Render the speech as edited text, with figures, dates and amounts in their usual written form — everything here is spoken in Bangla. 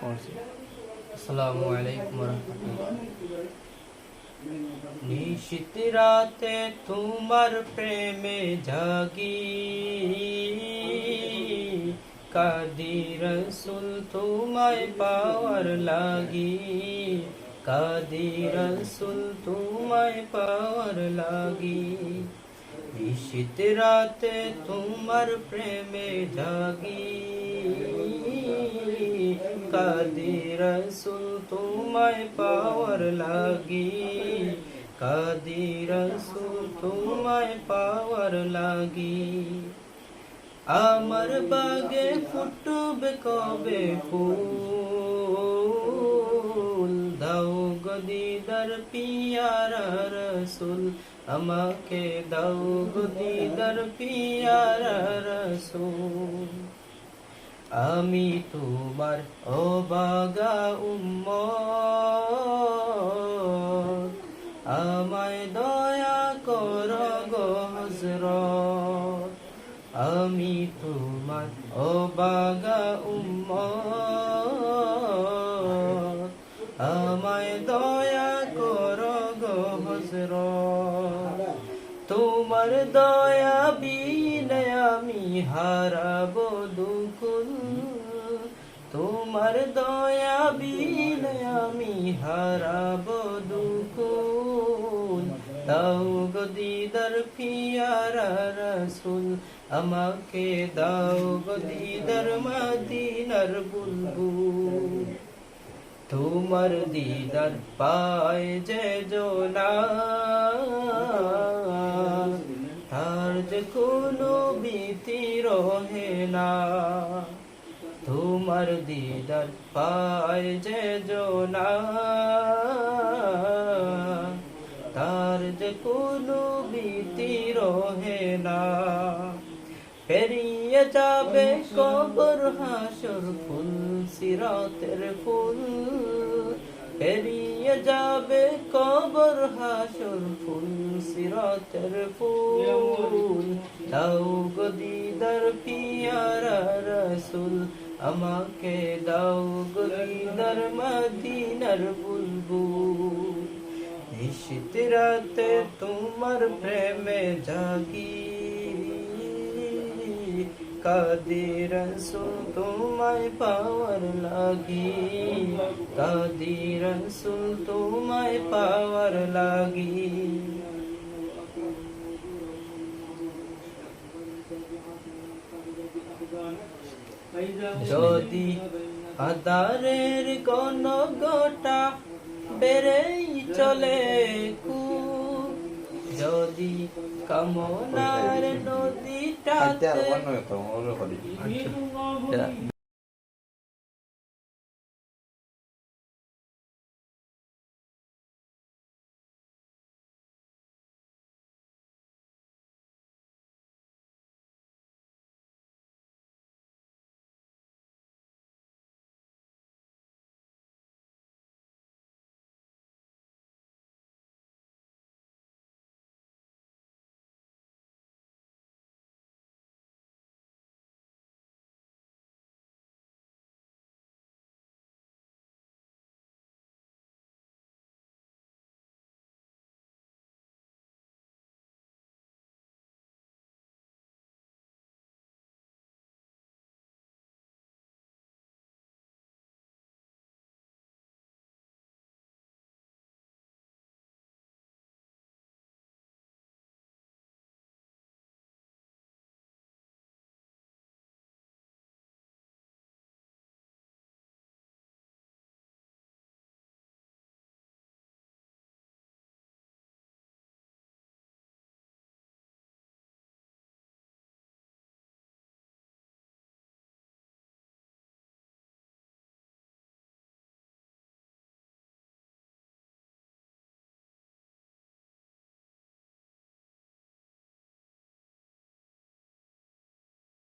আসসালামু আলাইকুম রাহমাতুল্লাহ। নিশিত রাতে তোমার প্রেমে জাগি, কাঁদি রসুল তোমায় পাওয়ার লাগি, কাঁদি রসুল তোমায় পাওয়ার লাগি। নিশিত রাতে তোমার প্রেমে জাগি, কাঁদি রসুল তোমায় পাওয়ার লাগি, কাঁদি রসুল তোমায় পাওয়ার লাগি। আমার বাগে ফুটবে কবে ফুল, দাও গো দিদার পিয়ারা রসুল, আমাকে দাও গো দিদার পিয়ারা রসুল। আমি তোমার অবাগা উম্মত, আমায় দয়া কর গো হযরত। আমি তোমার অবাগা উম্মত, আমায় দয়া কর গো হযরত। তোমার দয়া বিনে আমি হারাবো দুকুল, তোমার দয়া বিনে আমি হারাবো দুকুল। দাও গো দিদার পিয়ারা রসুল, আমাকে দাও গো দিদার মদিনার বুলবুল। তোমার দিদার পায় যে জোলা, তার যে কোনো ভীতি রহে না। তোমার দিদার পায় যে জোলা, তার যে কোনো ভীতি রহে না। পেরিয়ে যাবে কবর হাসর ফুল সিরাতের ফুল, পেরিয়ে যাবে কবর হাসর ফুল সিরাতের ফুল। দাও গো দিদার পিয়ারা রসুল, আমাকে দাও গো দিদার মদিনার বুলবুল। নিশিত রাতে তোমার প্রেমে জাগি, কাঁদি রসুল তোমায় পাওয়ার লাগি, কাঁদি রসুল তোমায় পাওয়ার লাগি। যদি আদারের কোন গোটা বেড়েই চলে খুব, যদি কামনার নদীটাতে